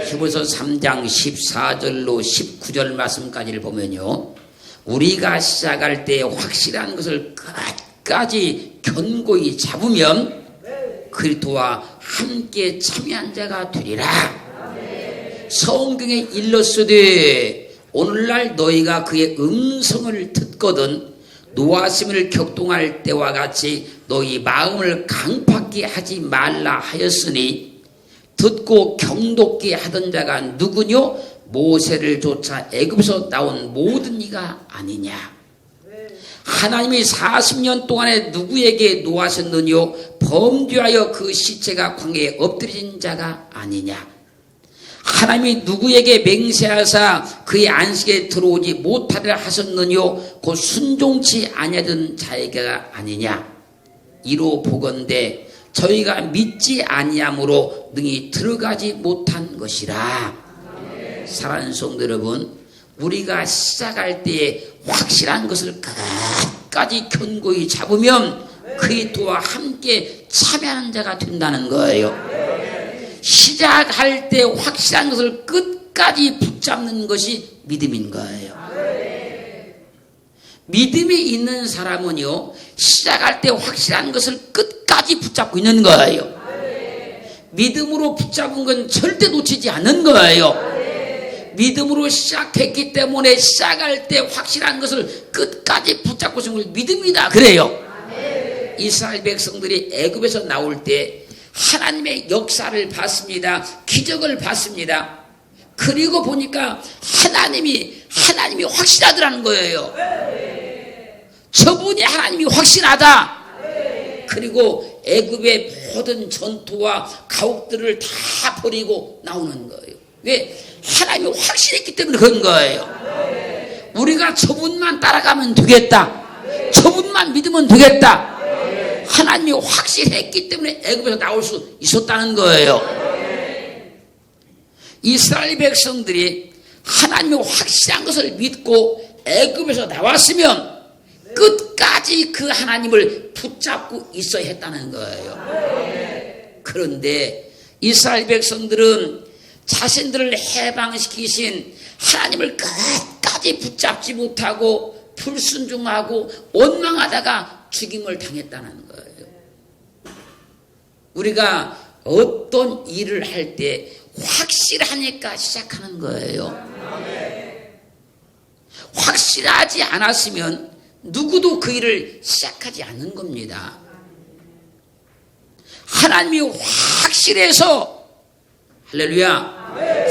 히브리서 3장 14절로 19절 말씀까지를 보면요, 우리가 시작할 때 확실한 것을 끝까지 견고히 잡으면 그리스도와 함께 참여한 자가 되리라. 성경에 일렀으되 오늘날 너희가 그의 음성을 듣거든 노하심을 격동할 때와 같이 너희 마음을 강팍게 하지 말라 하였으니 듣고 경독게 하던 자가 누구뇨? 모세를 쫓아 애굽에서 나온 모든 이가 아니냐. 하나님이 40년 동안에 누구에게 노하셨느뇨? 범죄하여 그 시체가 광야에 엎드려진 자가 아니냐. 하나님이 누구에게 맹세하사 그의 안식에 들어오지 못하리라 하셨느뇨? 곧 순종치 아니하던 자에게가 아니냐. 이로 보건대 저희가 믿지 아니함으로 능히 들어가지 못한 것이라. 사랑하는 성도 여러분, 우리가 시작할 때에 확실한 것을 끝까지 견고히 잡으면 그리스도와 함께 참여하는 자가 된다는 거예요. 시작할 때 확실한 것을 끝까지 붙잡는 것이 믿음인 거예요. 믿음이 있는 사람은요, 시작할 때 확실한 것을 끝까지 붙잡고 있는 거예요. 믿음으로 붙잡은 건 절대 놓치지 않는 거예요. 믿음으로 시작했기 때문에 시작할 때 확실한 것을 끝까지 붙잡고 있는 걸 믿음이다 그래요. 이스라엘 백성들이 애굽에서 나올 때 하나님의 역사를 봤습니다. 기적을 봤습니다. 그리고 보니까 하나님이 확실하더라는 거예요. 저분이 하나님이 확실하다. 그리고 애굽의 모든 전투와 가옥들을 다 버리고 나오는 거예요. 왜? 하나님이 확실했기 때문에 그런 거예요. 우리가 저분만 따라가면 되겠다. 저분만 믿으면 되겠다. 하나님이 확실했기 때문에 애굽에서 나올 수 있었다는 거예요. 이스라엘 백성들이 하나님이 확실한 것을 믿고 애굽에서 나왔으면 끝까지 그 하나님을 붙잡고 있어야 했다는 거예요. 그런데 이스라엘 백성들은 자신들을 해방시키신 하나님을 끝까지 붙잡지 못하고 불순종하고 원망하다가 죽임을 당했다는 거예요. 우리가 어떤 일을 할 때 확실하니까 시작하는 거예요. 확실하지 않았으면 누구도 그 일을 시작하지 않는 겁니다. 하나님이 확실해서 할렐루야,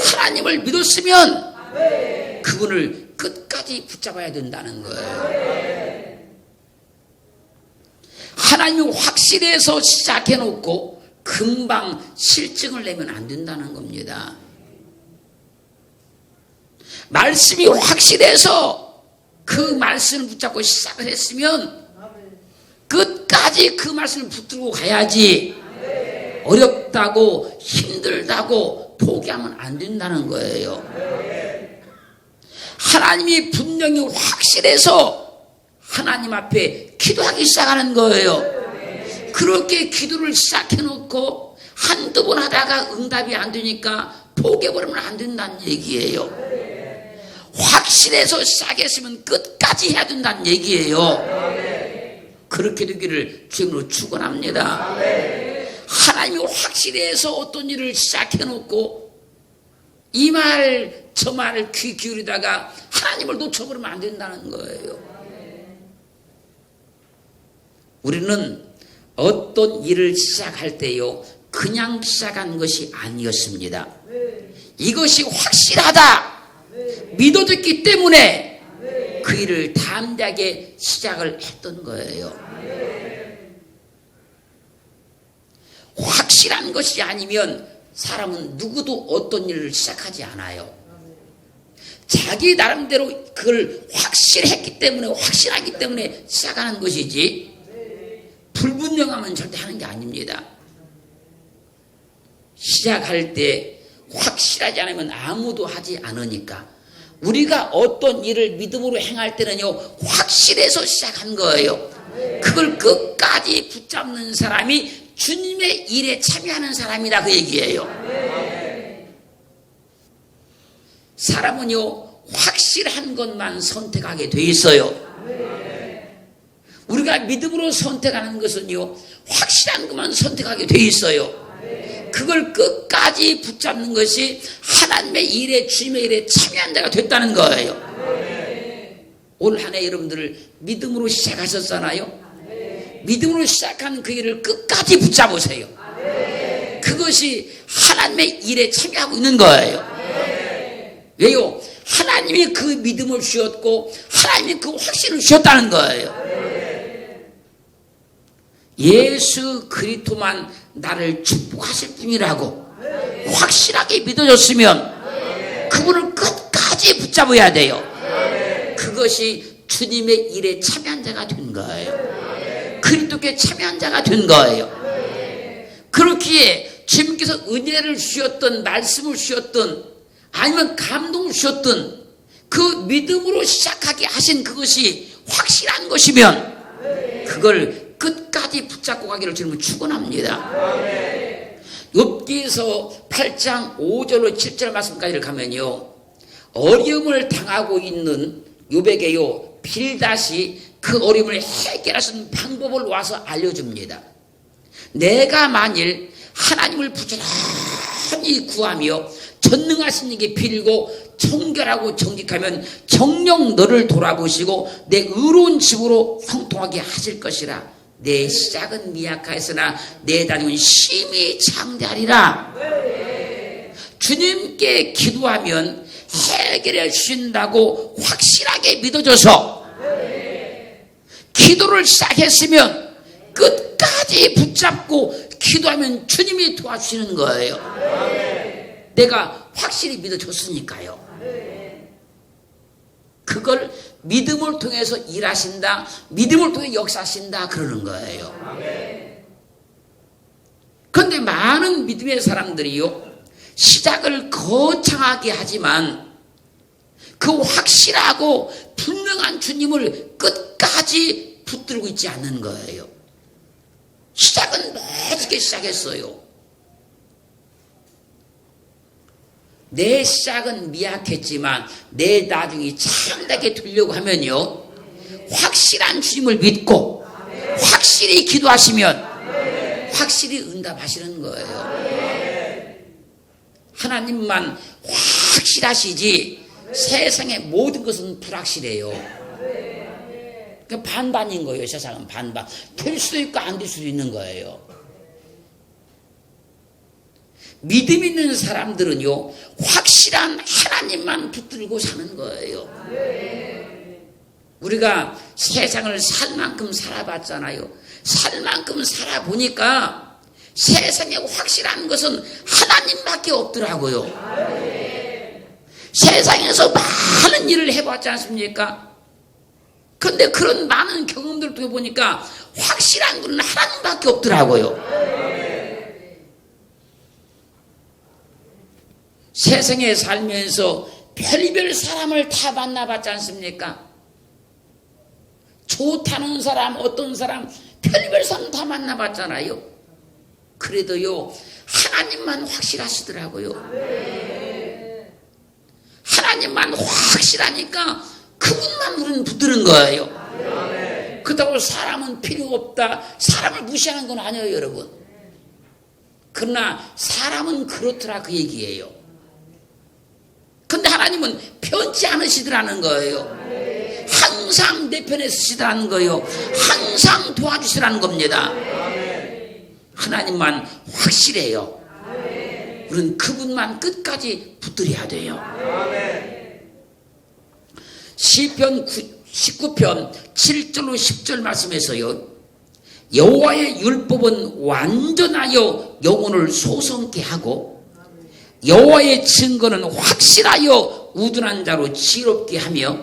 하나님을 믿었으면 그분을 끝까지 붙잡아야 된다는 거예요. 하나님이 확실해서 시작해놓고 금방 실증을 내면 안 된다는 겁니다. 말씀이 확실해서 그 말씀을 붙잡고 시작을 했으면 끝까지 그 말씀을 붙들고 가야지. 어렵다고 힘들다고 포기하면 안 된다는 거예요. 하나님이 분명히 확실해서 하나님 앞에 기도하기 시작하는 거예요. 그렇게 기도를 시작해놓고 한두 번 하다가 응답이 안 되니까 포기해버리면 안 된다는 얘기예요. 확실해서 시작했으면 끝까지 해야 된다는 얘기예요. 그렇게 되기를 주님으로 축원합니다. 하나님이 확실해서 어떤 일을 시작해놓고 이 말 저 말을 귀 기울이다가 하나님을 놓쳐버리면 안 된다는 거예요. 우리는 어떤 일을 시작할 때요, 그냥 시작한 것이 아니었습니다. 이것이 확실하다 믿어졌기 때문에 그 일을 담대하게 시작을 했던 거예요. 확실한 것이 아니면 사람은 누구도 어떤 일을 시작하지 않아요. 자기 나름대로 그걸 확실했기 때문에, 확실하기 때문에 시작하는 것이지 불분명하면 절대 하는 게 아닙니다. 시작할 때 확실하지 않으면 아무도 하지 않으니까 우리가 어떤 일을 믿음으로 행할 때는요, 확실해서 시작한 거예요. 그걸 끝까지 붙잡는 사람이 주님의 일에 참여하는 사람이다 그 얘기예요. 사람은요 확실한 것만 선택하게 돼 있어요. 우리가 믿음으로 선택하는 것은요 확실한 것만 선택하게 돼 있어요. 그걸 끝까지 붙잡는 것이 하나님의 일에, 주님의 일에 참여한 자가 됐다는 거예요. 올 한 해 여러분들 믿음으로 시작하셨잖아요. 믿음으로 시작한 그 일을 끝까지 붙잡으세요. 그것이 하나님의 일에 참여하고 있는 거예요. 왜요? 하나님이 그 믿음을 주셨고 하나님이 그 확신을 주셨다는 거예요. 예수 그리스도만 나를 축복하실 분이라고 확실하게 믿어졌으면 그분을 끝까지 붙잡아야 돼요. 그것이 주님의 일에 참여한 자가 된 거예요. 그리스도께 참여한 자가 된 거예요. 그렇기에 주님께서 은혜를 주셨던, 말씀을 주셨던, 아니면 감동을 주셨던 그 믿음으로 시작하게 하신 그것이 확실한 것이면 그걸 끝까지 붙잡고 가기를 주님은 축원합니다. 욥기서 8장 5절로 7절 말씀까지를 가면요, 어려움을 당하고 있는 욥에게요 빌닷이 그 어려움을 해결하신 방법을 와서 알려줍니다. 내가 만일 하나님을 부지런히 구하며 전능하신 이에게 빌고 청결하고 정직하면 정녕 너를 돌아보시고 내 의로운 집으로 형통하게 하실 것이라. 내 시작은 미약하였으나 내 나중은 심히 창대하리라. 주님께 기도하면 해결해 주신다고 확실하게 믿어져서 기도를 시작했으면 끝까지 붙잡고 기도하면 주님이 도와주시는 거예요. 내가 확실히 믿어줬으니까요. 그걸 믿음을 통해서 일하신다, 믿음을 통해 역사하신다 그러는 거예요. 그런데 많은 믿음의 사람들이요 시작을 거창하게 하지만 그 확실하고 분명한 주님을 끝까지 붙들고 있지 않는 거예요. 시작은 멋지게 시작했어요. 내 시작은 미약했지만 내 나중이 참되게 되려고 하면요 확실한 주님을 믿고 확실히 기도하시면 확실히 응답하시는 거예요. 하나님만 확실하시지 세상의 모든 것은 불확실해요. 반반인 거예요. 세상은 반반. 될 수도 있고 안 될 수도 있는 거예요. 믿음 있는 사람들은요 확실한 하나님만 붙들고 사는 거예요. 우리가 세상을 살 만큼 살아봤잖아요. 살 만큼 살아보니까 세상에 확실한 것은 하나님밖에 없더라고요. 세상에서 많은 일을 해봤지 않습니까? 그런데 그런 많은 경험들을 통해 보니까 확실한 분은 하나님밖에 없더라고요. 세상에 살면서 별의별 사람을 다 만나봤지 않습니까? 좋다는 사람, 어떤 사람, 별의별 사람 다 만나봤잖아요. 그래도요 하나님만 확실하시더라고요. 하나님만 확실하니까 그분만 우리는 붙드는 거예요. 그렇다고 사람은 필요 없다, 사람을 무시하는 건 아니에요 여러분. 그러나 사람은 그렇더라 그 얘기예요. 근데 하나님은 변치 않으시더라는 거예요. 항상 내 편에 쓰시더라는 거예요. 항상 도와주시라는 겁니다. 하나님만 확실해요. 우리는 그분만 끝까지 붙들어야 돼요. 시편 19편 7절로 10절 말씀에서요 여호와의 율법은 완전하여 영혼을 소성케 하고 여호와의 증거는 확실하여 우둔한 자로 지롭게 하며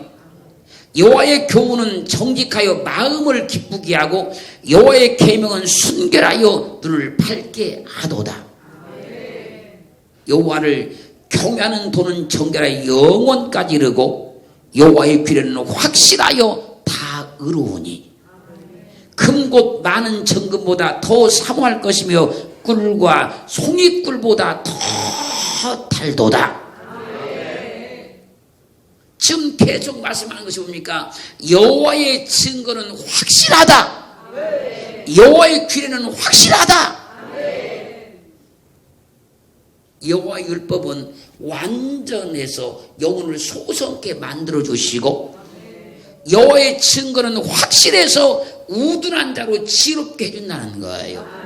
여호와의 교훈은 정직하여 마음을 기쁘게 하고 여호와의 계명은 순결하여 눈을 밝게 하도다. 여호와를 경외하는 도는 정결하여 영원까지 이르고 여호와의 귀례는 확실하여 다 의로우니 금곧 많은 정금보다 더 사모할 것이며 꿀과 송이꿀보다 더 달도다. 계속 말씀하는 것이 뭡니까? 여호와의 증거는 확실하다. 여호와의 규례는 확실하다. 여호와의 율법은 완전해서 영혼을 소성케 만들어주시고, 여호와의 증거는 확실해서 우둔한 자로 지혜롭게 해준다는 거예요.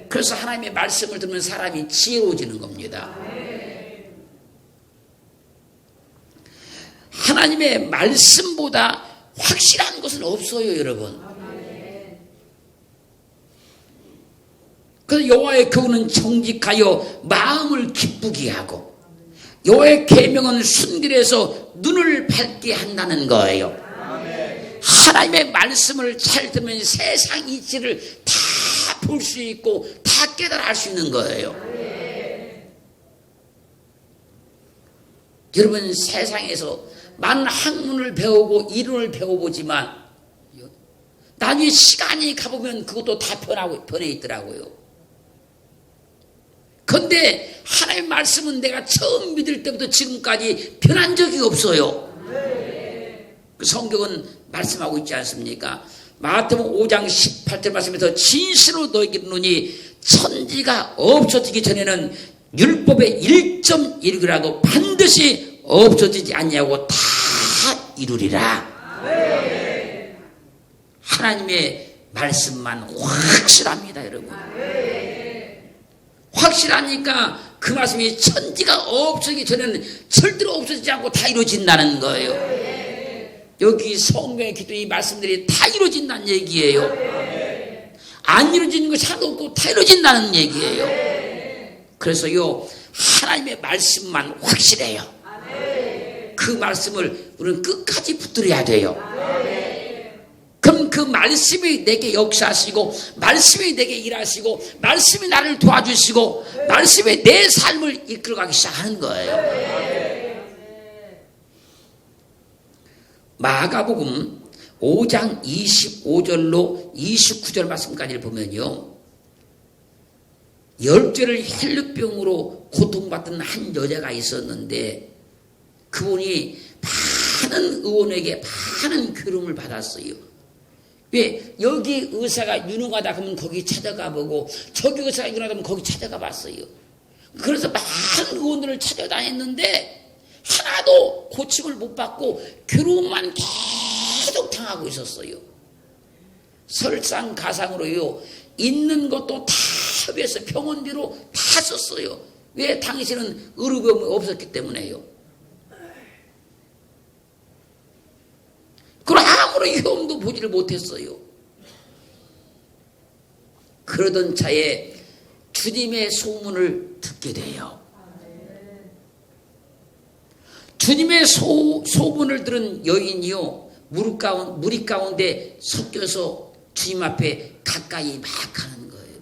그래서 하나님의 말씀을 들으면 사람이 지혜로워지는 겁니다. 하나님의 말씀보다 확실한 것은 없어요, 여러분. 그래서 여호와의 교훈은 정직하여 마음을 기쁘게 하고, 여호와의 계명은 순결해서 눈을 밝게 한다는 거예요. 하나님의 말씀을 잘 들으면 세상 이치를 다 볼 수 있고 다 깨달아 알 수 있는 거예요. 여러분, 세상에서 많은 학문을 배우고 이론을 배워보지만 나중에 시간이 가보면 그것도 다 변해 있더라고요. 그런데 하나님의 말씀은 내가 처음 믿을 때부터 지금까지 변한 적이 없어요. 그 성경은 말씀하고 있지 않습니까? 마태복음 5장 18절 말씀에서 진실로 너희에게 이르노니 천지가 없어지기 전에는 율법의 1.1이라도 반드시 없어지지 않냐고 다 이루리라. 하나님의 말씀만 확실합니다, 여러분. 확실하니까 그 말씀이 천지가 없어지기 전에는 절대로 없어지지 않고 다 이루어진다는 거예요. 여기 성경에 기도 이 말씀들이 다 이루어진다는 얘기예요. 안 이루어지는 것이 하나도 없고 다 이루어진다는 얘기예요. 그래서요, 하나님의 말씀만 확실해요. 그 말씀을 우리는 끝까지 붙들어야 돼요. 그럼 그 말씀이 내게 역사하시고, 말씀이 내게 일하시고, 말씀이 나를 도와주시고, 말씀이 내 삶을 이끌어가기 시작하는 거예요. 마가복음 5장 25절로 29절 말씀까지를 보면요, 10절을 혈루병으로 고통받던 한 여자가 있었는데 그분이 많은 의원에게 많은 괴로움을 받았어요. 왜? 여기 의사가 유능하다 하면 거기 찾아가 보고, 저기 의사가 유능하다 하면 거기 찾아가 봤어요. 그래서 많은 의원들을 찾아다녔는데 하나도 고침을 못 받고 괴로움만 계속 당하고 있었어요. 설상가상으로요, 있는 것도 다 협의해서 병원비로 다 썼어요. 왜? 당신은 의료보험이 없었기 때문에요. 그리고 아무런 효험도 보지를 못했어요. 그러던 차에 주님의 소문을 듣게 돼요. 주님의 소문을 들은 여인이요, 무리 가운데 섞여서 주님 앞에 가까이 막 가는 거예요.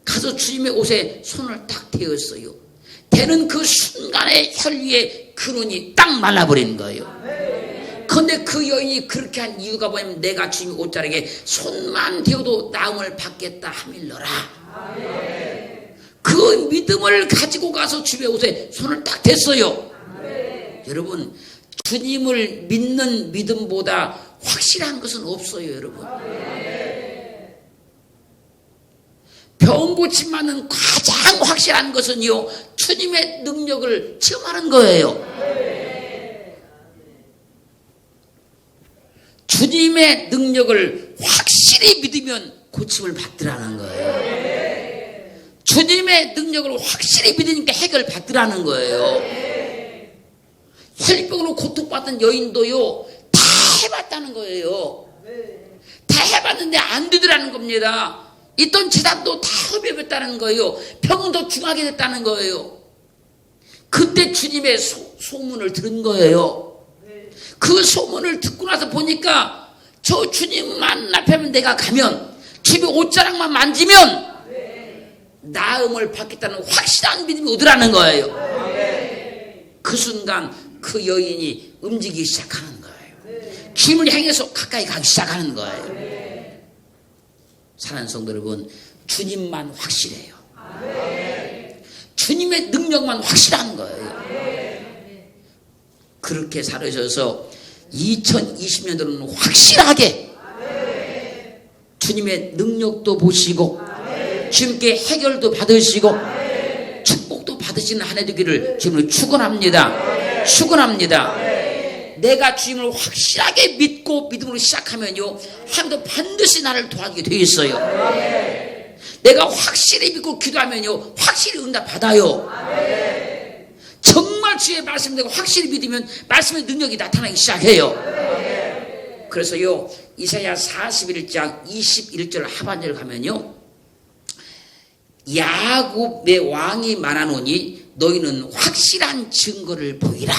가서 주님의 옷에 손을 딱 대었어요. 대는 그 순간에 혈위의 근원이 딱 말라버린 거예요. 그런데 그 여인이 그렇게 한 이유가 뭐냐면, 내가 주님 옷자락에 손만 대어도 나음을 받겠다 하밀러라. 그 믿음을 가지고 가서 주님의 옷에 손을 딱 댔어요. 여러분, 주님을 믿는 믿음보다 확실한 것은 없어요, 여러분. 병 고침만은 가장 확실한 것은요, 주님의 능력을 체험하는 거예요. 주님의 능력을 확실히 믿으면 고침을 받으라는 거예요. 주님의 능력을 확실히 믿으니까 해결 받으라는 거예요. 혈병으로 고통받던 여인도요, 다 해봤다는 거예요. 다 해봤는데 안 되더라는 겁니다. 있던 재산도 다 흡입했다는 거예요. 병은 더 중하게 됐다는 거예요. 그때 주님의 소문을 들은 거예요. 그 소문을 듣고 나서 보니까 저 주님만 앞에만 내가 가면, 주님의 옷자락만 만지면 나음을 받겠다는 확실한 믿음이 오더라는 거예요. 그 순간 그 여인이 움직이기 시작하는 거예요. 주님을 향해서 가까이 가기 시작하는 거예요. 사랑하는 성도 여러분, 주님만 확실해요. 주님의 능력만 확실한 거예요. 그렇게 살으셔서 2020년도는 확실하게 주님의 능력도 보시고 주님께 해결도 받으시고 축복도 받으시는 한 해 되기를 주님을 축원합니다. 축원합니다. 내가 주님을 확실하게 믿고 믿음으로 시작하면요, 하나님도 반드시 나를 도와주게 되어 있어요. 내가 확실히 믿고 기도하면요, 확실히 응답 받아요. 정말 주의 말씀 내가 확실히 믿으면 말씀의 능력이 나타나기 시작해요. 그래서요, 이사야 41장 21절 하반절 가면요, 야곱의 왕이 말하노니 너희는 확실한 증거를 보이라.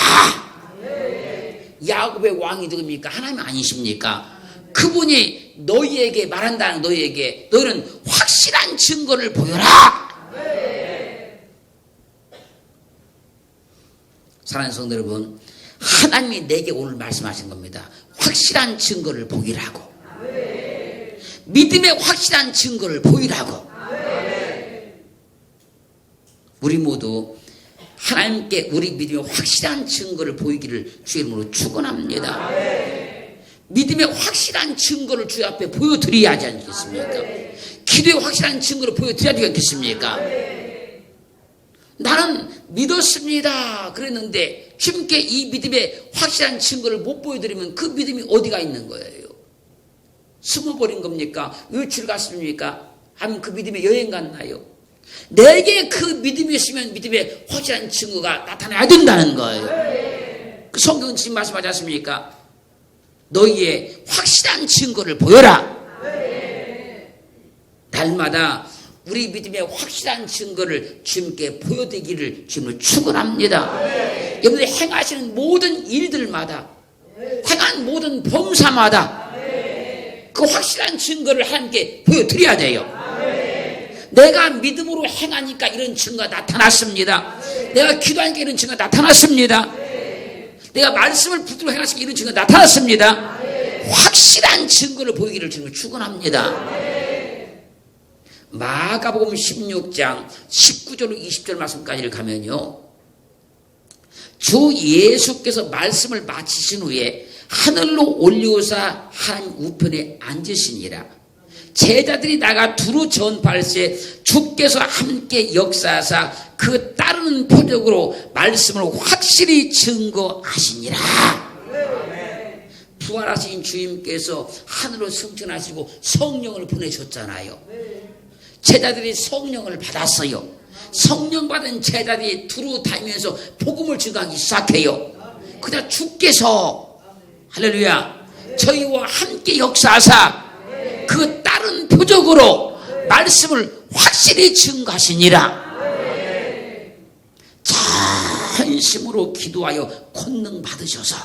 야곱의 왕이 누굽니까? 하나님 아니십니까? 그분이 너희에게 말한다는, 너희에게 너희는 확실한 증거를 보여라. 사랑하는 성도 여러분, 하나님이 내게 오늘 말씀하신 겁니다. 확실한 증거를 보이라고. 믿음의 확실한 증거를 보이라고. 우리 모두 하나님께 우리 믿음의 확실한 증거를 보이기를 주의 이름으로 축원합니다. 믿음의 확실한 증거를 주 앞에 보여드려야 하지 않겠습니까? 기도의 확실한 증거를 보여드려야 하지 않겠습니까? 나는 믿었습니다 그랬는데 주님께 이 믿음의 확실한 증거를 못 보여드리면 그 믿음이 어디가 있는 거예요? 숨어버린 겁니까? 외출 갔습니까? 아니면 그 믿음의 여행 갔나요? 내게 그 믿음이 있으면 믿음의 확실한 증거가 나타나야 된다는 거예요. 그 성경은 지금 말씀하지 않습니까? 너희의 확실한 증거를 보여라. 날마다 우리 믿음의 확실한 증거를 주님께 보여드리기를 주님을 축원합니다. 여러분들이 행하시는 모든 일들마다, 행한 모든 범사마다 그 확실한 증거를 하나님께 보여드려야 돼요. 내가 믿음으로 행하니까 이런 증거가 나타났습니다. 내가 기도하니까 이런 증거가 나타났습니다. 내가 말씀을 붙들고 행하시니까 이런 증거가 나타났습니다. 확실한 증거를 보이기를 주님을 축원합니다. 마가복음 16장 19절로 20절 말씀까지를 가면요, 주 예수께서 말씀을 마치신 후에 하늘로 올리우사 하나님 우편에 앉으시니라. 제자들이 나가 두루 전파할세 주께서 함께 역사하사 그 따르는 표적으로 말씀을 확실히 증거하시니라. 부활하신 주님께서 하늘로 승천하시고 성령을 보내셨잖아요. 제자들이 성령을 받았어요. 성령 받은 제자들이 두루 다니면서 복음을 증거하기 시작해요. 그러나 주께서 할렐루야 저희와 함께 역사하사 그 다른 표적으로 말씀을 확실히 증거하시니라. 전심으로 기도하여 권능 받으셔서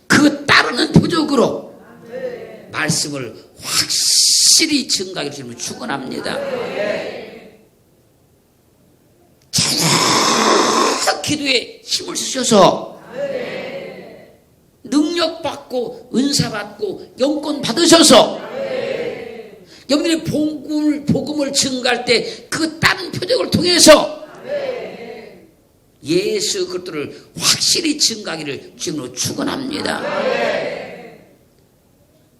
그 따르는 표적으로 말씀을 확실히 증거하기를 주님을 축원합니다. 잘 기도에 힘을 쓰셔서 능력 받고 은사 받고 영권 받으셔서 여러분들이 복음을 증거할 때 그 다른 표적을 통해서 예수 그리스도를 확실히 증거하기를 주님으로 축원합니다.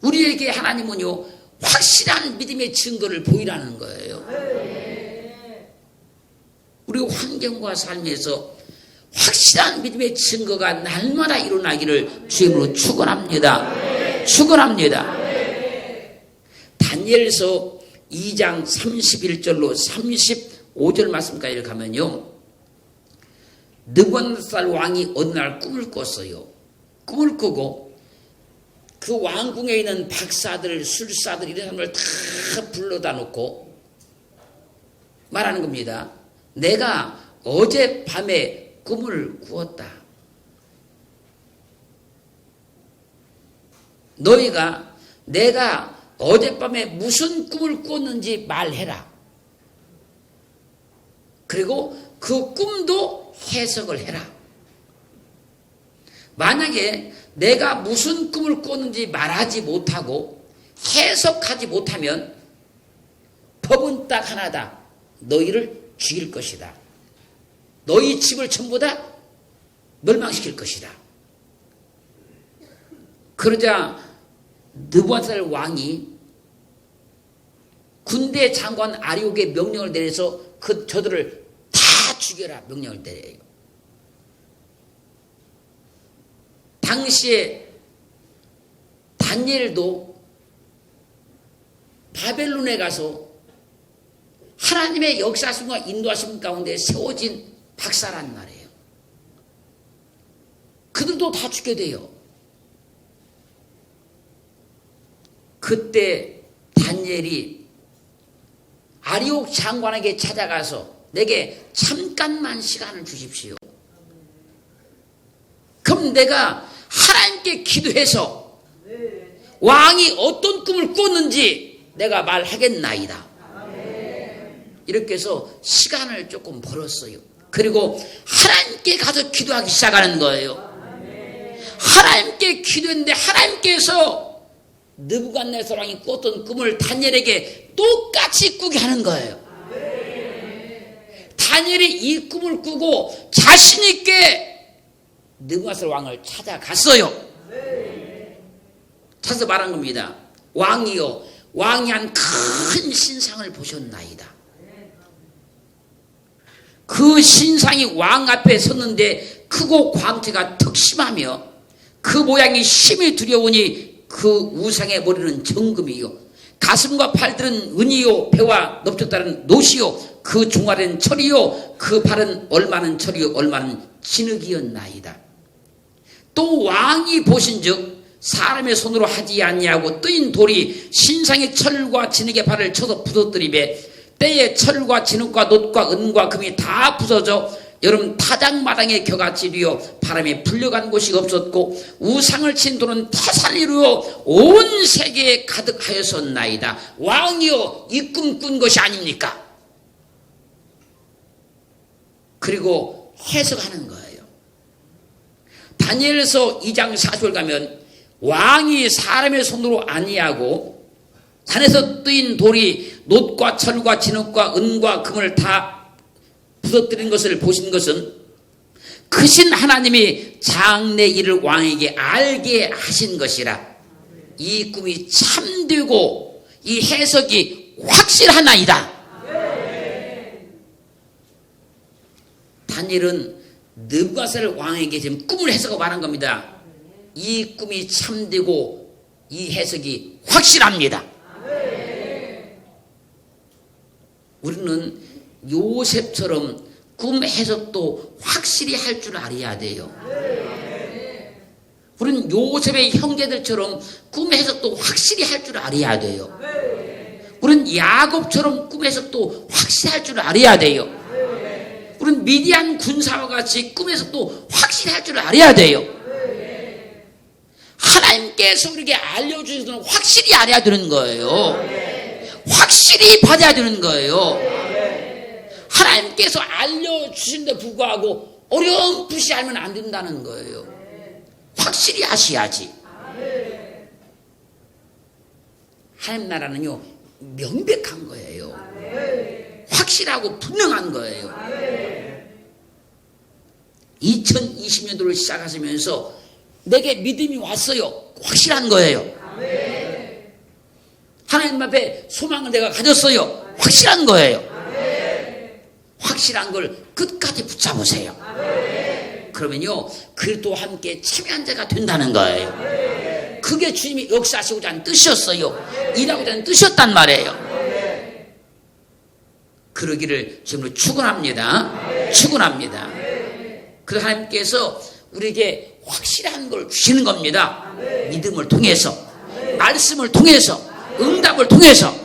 우리에게 하나님은요 확실한 믿음의 증거를 보이라는 거예요. 우리 환경과 삶에서 확실한 믿음의 증거가 날마다 일어나기를 주님으로 축원합니다. 축원합니다. 다니엘서 2장 31절로 35절 말씀까지 가면요, 느부갓네살 왕이 어느 날 꿈을 꿨어요. 꿈을 꾸고 그 왕궁에 있는 박사들, 술사들 이런 사람을 다 불러다 놓고 말하는 겁니다. 내가 어젯밤에 꿈을 꾸었다. 너희가 내가 어젯밤에 무슨 꿈을 꾸었는지 말해라. 그리고 그 꿈도 해석을 해라. 만약에 내가 무슨 꿈을 꾸었는지 말하지 못하고 해석하지 못하면 법은 딱 하나다. 너희를 죽일 것이다. 너희 집을 전부 다 멸망시킬 것이다. 그러자 느부갓네살 왕이 군대 장관 아리옥에 명령을 내려서 저들을 다 죽여라 명령을 내려요. 당시에 다니엘도 바벨론에 가서 하나님의 역사심과 인도하심 가운데 세워진 박사란 말이에요. 그들도 다 죽게 돼요. 그때 다니엘이 아리옥 장관에게 찾아가서 내게 잠깐만 시간을 주십시오. 그럼 내가 하나님께 기도해서 왕이 어떤 꿈을 꿨는지 내가 말하겠나이다. 이렇게 해서 시간을 조금 벌었어요. 그리고 하나님께 가서 기도하기 시작하는 거예요. 하나님께 기도했는데 하나님께서 느부갓네살 왕이 꿨던 꿈을 다니엘에게 똑같이 꾸게 하는 거예요. 다니엘이 이 꿈을 꾸고 자신 있게 느부갓네살 왕을 찾아갔어요. 찾아서 말한 겁니다. 왕이요, 왕이 한 큰 신상을 보셨나이다. 그 신상이 왕 앞에 섰는데 크고 광채가 특심하며 그 모양이 심히 두려우니 그 우상의 머리는 정금이요, 가슴과 팔들은 은이요, 배와 넓적다른 노시요, 그 종아리는 철이요, 그 발은 얼마는 철이요 얼마는 진흙이었나이다. 또 왕이 보신즉 사람의 손으로 하지 아니하고 뜨인 돌이 신상의 철과 진흙의 발을 쳐서 부서뜨리매 때에 철과 진흙과 놋과 은과 금이 다 부서져 여름 타작마당에 겨같이 되어 바람에 불려간 곳이 없었고 우상을 친 돌은 태산이 이루어 온 세계에 가득하였었나이다. 왕이여, 이 꿈 꾼 것이 아닙니까? 그리고 해석하는 거예요. 다니엘서 2장 40절 가면 왕이 사람의 손으로 아니하고 산에서 뜨인 돌이 놋과 철과 진흙과 은과 금을 다 부서뜨린 것을 보신 것은 크신 하나님이 장래 일을 왕에게 알게 하신 것이라. 이 꿈이 참되고 이 해석이 확실하나이다. 다니엘은 느부갓네살 왕에게 지금 꿈을 해석하고 말한 겁니다. 이 꿈이 참되고 이 해석이 확실합니다. 우리는 요셉처럼 꿈 해석도 확실히 할 줄 알아야 돼요. 우리는 요셉의 형제들처럼 꿈 해석도 확실히 할 줄 알아야 돼요. 우리는 야곱처럼 꿈 해석도 확실히 할 줄 알아야 돼요. 우리는 미디안 군사와 같이 꿈 해석도 확실히 할 줄 알아야 돼요. 하나님께서 우리에게 알려주신 것은 확실히 알아야 되는 거예요. 확실히 받아야 되는 거예요. 하나님께서 알려주신데 불구하고 어렴풋이 알면 안 된다는 거예요. 확실히 아셔야지. 하나님 나라는요, 명백한 거예요. 확실하고 분명한 거예요. 2020년도를 시작하시면서 내게 믿음이 왔어요. 확실한 거예요. 하나님 앞에 소망을 내가 가졌어요. 확실한 거예요. 확실한 걸 끝까지 붙잡으세요. 그러면요, 그리스도와 함께 참여한 자가 된다는 거예요. 그게 주님이 역사하시고자 하는 뜻이었어요. 일하고자 하는 뜻이었단 말이에요. 그러기를 지금으로 축원합니다. 축원합니다. 그래서 하나님께서 우리에게 확실한 걸 주시는 겁니다. 믿음을 통해서, 말씀을 통해서, 응답을 통해서.